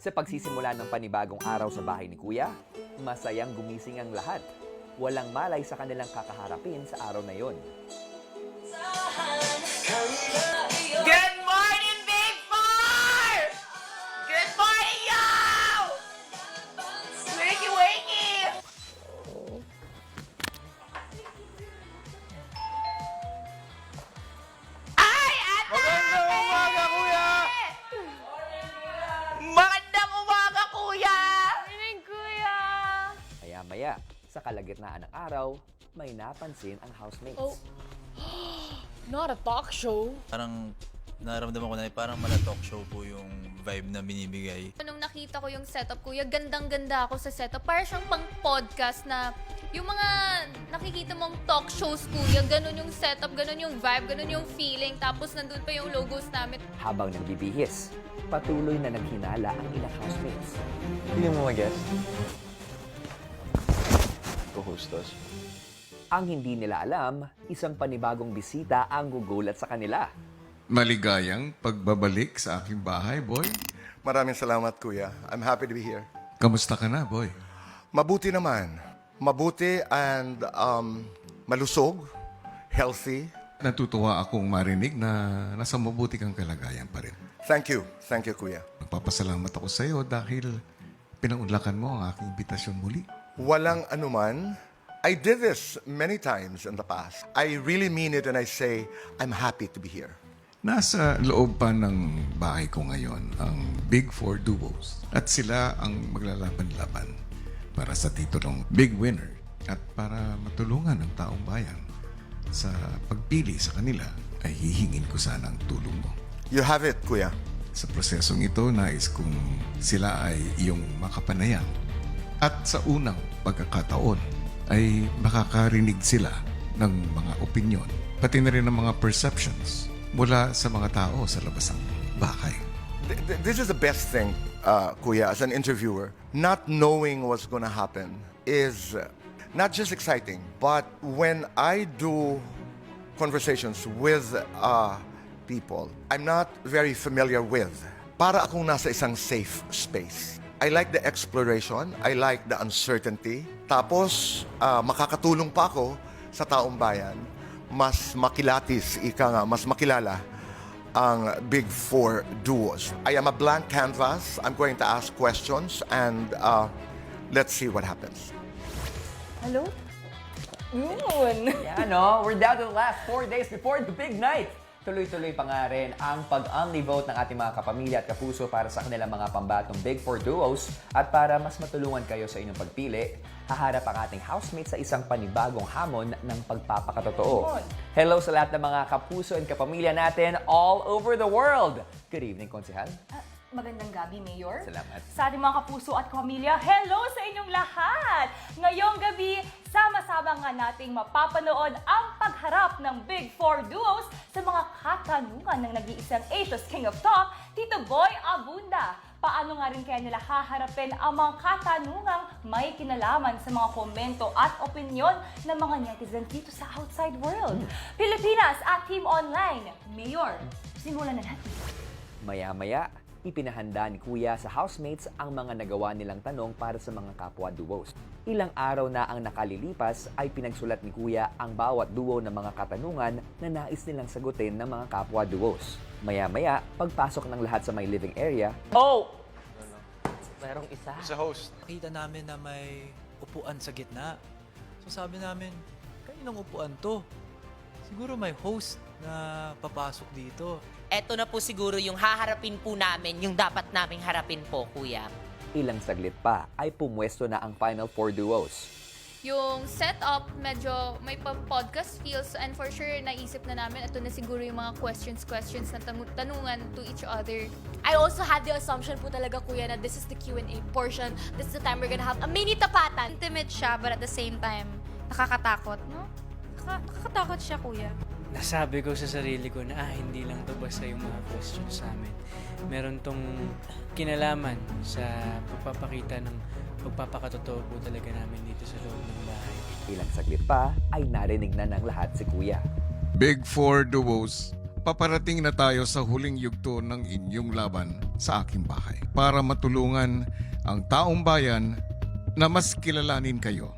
Sa pagsisimula ng panibagong araw sa bahay ni Kuya, masayang gumising ang lahat. Walang malay sa kanilang kakaharapin sa araw na yon. Good morning, Big Four! Good morning, y'all! Wakey, wakey! Ay, Ate! Magandang umaga, Kuya! Magandang umaga, Kuya! Morning, Kuya! Maya-maya, sa kalagitnaan ng araw, may napansin ang housemates. Oh. Not a talk show. Parang naramdaman ko na parang mala talk show po yung vibe na binibigay. Nung nakita ko yung setup, Kuya, gandang-ganda ako sa setup. Parang siyang pang-podcast na yung mga nakikita mong talk shows, Kuya, ganun yung setup, ganun yung vibe, ganun yung feeling. Tapos nandun pa yung logos namin. Habang nagbibihis, patuloy na naghinala ang ilang housemates. Hindi mo mag-guess? Co-hostos. Ang hindi nila alam, isang panibagong bisita ang gugulat sa kanila. Maligayang pagbabalik sa aking bahay, boy. Maraming salamat, Kuya. I'm happy to be here. Kamusta ka na, boy? Mabuti naman. Mabuti and malusog, healthy. Natutuwa akong marinig na nasa mabuti kang kalagayan pa rin. Thank you. Thank you, Kuya. Magpapasalamat ako sa iyo dahil pinaunlakan mo ang aking imbitasyon muli. Walang anuman. I did this many times in the past. I really mean it and I say, I'm happy to be here. Nasa loob pa ng bahay ko ngayon ang Big Four Duos at sila ang maglalaban-laban para sa titulong Big Winner at para matulungan ang taong bayan sa pagpili sa kanila ay hihingin ko sana ang tulong mo. You have it, Kuya. Sa prosesong ito, nais kong sila ay iyong makapanayam at sa unang pagkakataon ay makakarinig sila ng mga opinyon, pati na rin ng mga perceptions mula sa mga tao sa labas ng bahay. This is the best thing, Kuya, as an interviewer. Not knowing what's going to happen is not just exciting, but when I do conversations with people I'm not very familiar with, para akong nasa isang safe space. I like the exploration, I like the uncertainty. Tapos, makakatulong pa ako sa taong bayan, mas makilatis, mas makilala ang Big Four Duos. I am a blank canvas. I'm going to ask questions and let's see what happens. Hello? Yun! Yan, no? We're down to the last 4 days before the big night. Tuloy-tuloy pa nga rin ang pag-only vote ng ating mga kapamilya at kapuso para sa kanilang mga pambatong Big Four Duos. At para mas matulungan kayo sa inyong pagpili, haharap ang ating housemates sa isang panibagong hamon ng pagpapakatotoo. Hello sa lahat ng mga kapuso and kapamilya natin all over the world. Good evening, Konsehal. Magandang gabi, Mayor. Salamat. Sa ating mga kapuso at pamilya, hello sa inyong lahat! Ngayong gabi, sama-sama nga nating mapapanood ang pagharap ng Big Four Duos sa mga katanungan ng nag-iisang Asia's King of Talk, Tito Boy Abunda. Paano nga rin kaya nila haharapin ang mga katanungang may kinalaman sa mga komento at opinyon ng mga netizens dito sa outside world? Pilipinas at Team Online. Mayor, simulan na natin. Maya-maya, ipinahanda ni Kuya sa housemates ang mga nagawa nilang tanong para sa mga kapwa duos. Ilang araw na ang nakalilipas ay pinagsulat ni Kuya ang bawat duo ng mga katanungan na nais nilang sagutin ng mga kapwa duos. Maya-maya, pagpasok ng lahat sa may living area, Oh! Merong isa. Sa host. Nakita namin na may upuan sa gitna. So sabi namin, kaninong upuan to? Siguro may host na papasok dito. Eto na po siguro yung haharapin po namin, yung dapat naming harapin po, Kuya. ilang saglit pa ay pumwesto na ang Final Four Duos. Yung setup, medyo may podcast feels and for sure naisip na namin ito na siguro yung mga questions na tanungan to each other. I also had the assumption po talaga, Kuya, na this is the Q&A portion. This is the time we're gonna have a mini tapatan. Intimate siya, but at the same time, nakakatakot, no? Nakakatakot siya, Kuya. Nasabi ko sa sarili ko na hindi lang to basta yung mga questions namin. Meron tong kinalaman sa pagpapakita ng pagpapakatotoo po talaga namin dito sa loob ng bahay. Ilang saglit pa ay narinig na ng lahat si Kuya. Big Four Duos, paparating na tayo sa huling yugto ng inyong laban sa aking bahay para matulungan ang taong bayan na mas kilalanin kayo,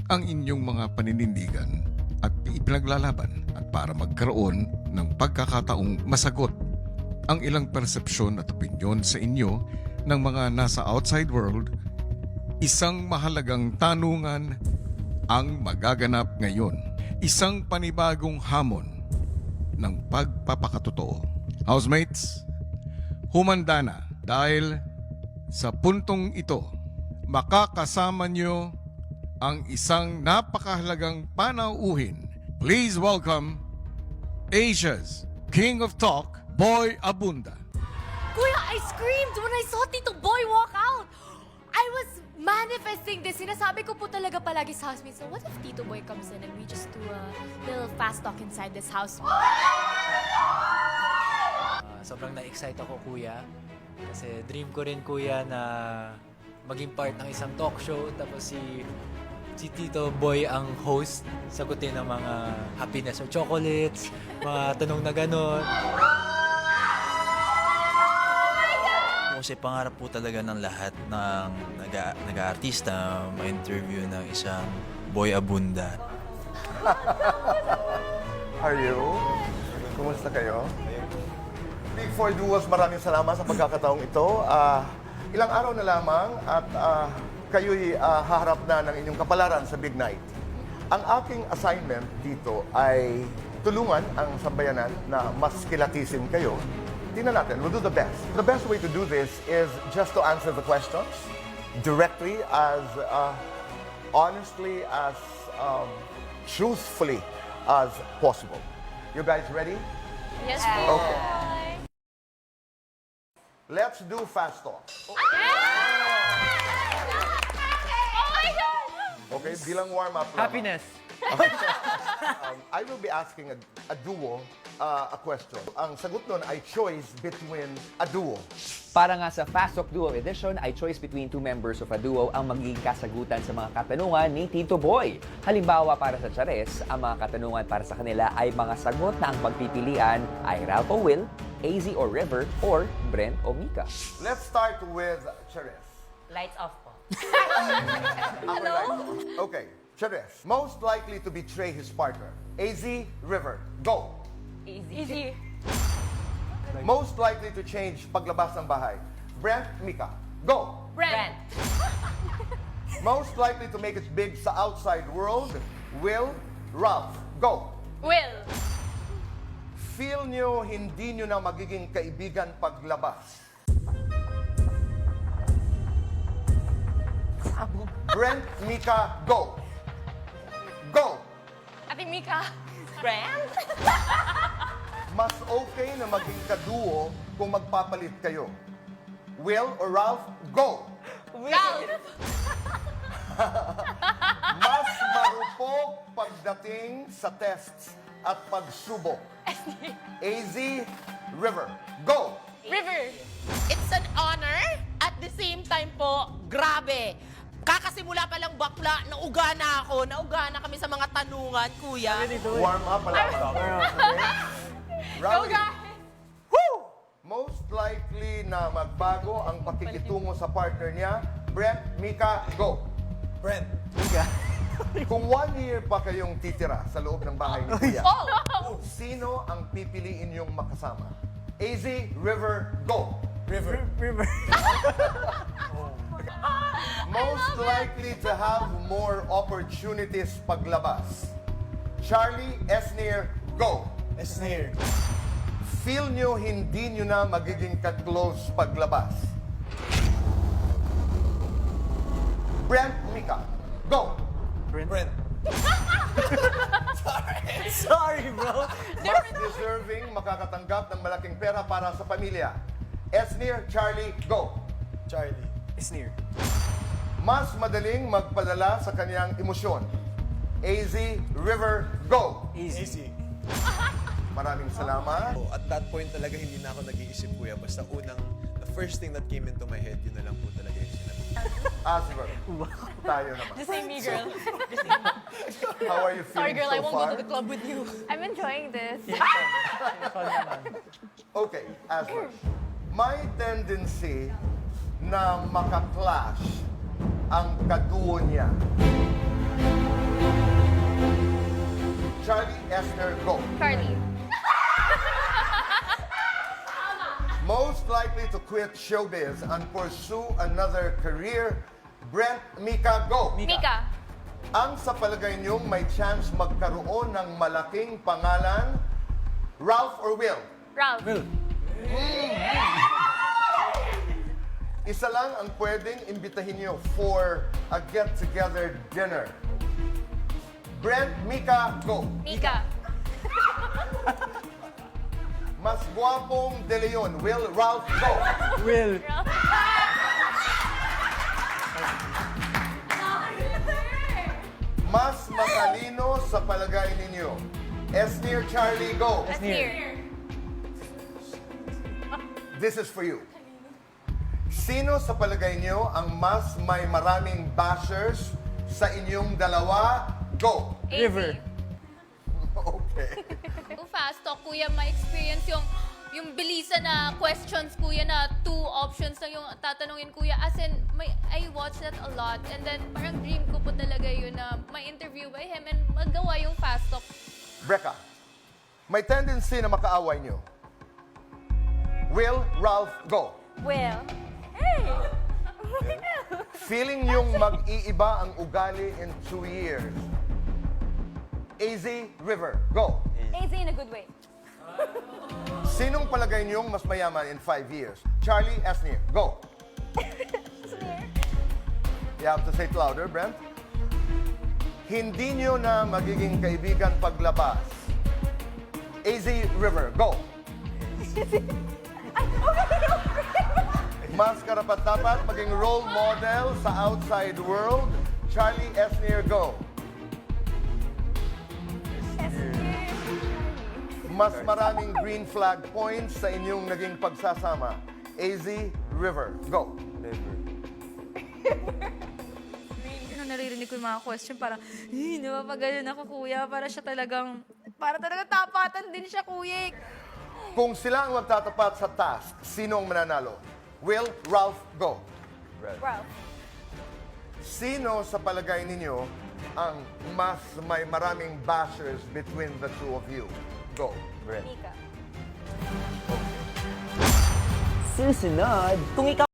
ang inyong mga paninindigan at ipinaglalaban at para magkaroon ng pagkakataong masagot ang ilang persepsyon at opinyon sa inyo ng mga nasa outside world. Isang mahalagang tanungan ang magaganap ngayon. Isang panibagong hamon ng pagpapakatotoo. Housemates, humanda na dahil sa puntong ito, makakasama nyo ang isang napakahalagang panauhin. Please welcome Asia's King of Talk, Boy Abunda. Kuya, I screamed when I saw Tito Boy walk out. I was manifesting this. Sinasabi ko po talaga palagi sa housemates, so what if Tito Boy comes in and we just do a little fast talk inside this house? Sobrang na-excite ako, kuya. Kasi dream ko rin, kuya, na maging part ng isang talk show. Tapos si Tito Boy ang host. Sagutin ng mga happiness or chocolates, mga tanong na gano'n. Kasi pangarap po talaga ng lahat ng nag-aartista ma-interview ng isang Boy Abunda. Are you? Kumusta kayo? Big Four Duos, maraming salamat sa pagkakataong ito. Ilang araw na lamang at kayo'y haharap na ng inyong kapalaran sa Big Night. Ang aking assignment dito ay tulungan ang sambayanan na mas kilatisin kayo. Tingnan natin, we'll do the best. The best way to do this is just to answer the questions directly, as honestly, as truthfully as possible. You guys ready? Yes, Okay. Let's do fast talk. Okay, bilang warm-up lang. Happiness. I will be asking a duo a question. Ang sagot nun ay choice between a duo. Para nga sa Fast Talk Duo Edition, ay choice between two members of a duo ang magiging kasagutan sa mga katanungan ni Tito Boy. Halimbawa, para sa Chares, ang mga katanungan para sa kanila ay mga sagot na ang pagpipilian ay Ralph o Will, AZ o River, or Brent o Mika. Let's start with Chares. Lights off po. Hello? Okay, Chares. Most likely to betray his partner. AZ, River. Go. Easy. Most likely to change paglabas ng bahay. Brent, Mika. Go. Brent. Most likely to make it big sa outside world. Will, Ralph. Go. Will. Feel nyo hindi nyo na magiging kaibigan paglabas. Brent, Mika, go. Go. Ate Mika. Brent? Mas okay na maging kaduo kung magpapalit kayo. Will or Ralph, go. Ralph. Mas marupok pagdating sa tests at pagsubok. AZ, River, go. River. It's an honor. At the same time po, grabe. Kakasimula pa lang bakla, nauga na ako. Nauga na kami sa mga tanungan, kuya. Warm up pala. Rally. Woo! Most likely na magbago ang pakikitungo sa partner niya. Brent, Mika, go. Brent. Kung 1 year pa kayong titira sa loob ng bahay ni Kuya, Oh. sino ang pipiliin niyong makasama? AZ, River, go. River. Most likely to have more opportunities paglabas. Charlie, Esnir, go. Esnir. Feel nyo hindi nyo na magiging ka-close paglabas. Brent, Mika, go. Brent. Sorry, bro. Mas deserving makakatanggap ng malaking pera para sa pamilya. Esnir, Charlie, go. Charlie. Esnir. Mas madaling magpadala sa kanyang emosyon. AZ, River, go. Easy. Maraming salamat. At that point talaga hindi na ako nag-iisip, kuya. Basta the first thing that came into my head, yun na lang po talaga yung sinabi. Asper, tayo naman. Just say me, girl. How are you feeling Sorry, girl. so I won't far? go to the club with you. I'm enjoying this. Okay, Asper. may tendency na makaklash ang kaduo niya. Charlie Esner, go. Carly. Most likely to quit showbiz and pursue another career, Brent, Mika, go. Mika. Ang sa palagay niyong may chance magkaroon ng malaking pangalan, Ralph or Will? Ralph. Isa lang ang pwedeng imbitahin niyo for a get-together dinner. Brent, Mika, go. Mika. Mas guwapong De Leon, Will, Ralph, go. Will. Mas matalino sa palagay ninyo, Esnir, Charlie, go. Asnir. This is for you. Sino sa palagay niyo ang mas may maraming bashers sa inyong dalawa? Go. River. Okay. Kung fast talk, kuya, ma-experience yung bilisan na questions, kuya, na 2 options lang yung tatanungin, kuya. As in, I watch that a lot. And then, parang dream ko po talaga yun na may interview by him and magawa yung fast talk. Brecca, may tendency na makaaway niyo. Will, Ralph, go. Will. Hey! Feeling niyong mag-iiba ang ugali in 2 years. AZ, River, go. AZ in a good way. Sinong palagay niyong mas mayaman in 5 years? Charlie, Esnir, go. You have to say it louder, Brent. Hindi niyo na magiging kaibigan paglabas. AZ, River, go. Mas karapat-dapat maging role model sa outside world. Charlie, Esnir, go. Mas maraming green flag points sa inyong naging pagsasama. AZ, River, go. Nung naririnig ko yung mga question, parang, napapagayon ako, kuya. Para talagang tapatan din siya, kuya. Kung sila ang magtatapat sa task, sino ang mananalo? Will, Ralph, go. Ralph. Sino sa palagay ninyo ang mas may maraming bashers between the two of you? Go. Mika. Susunod, kung ikaw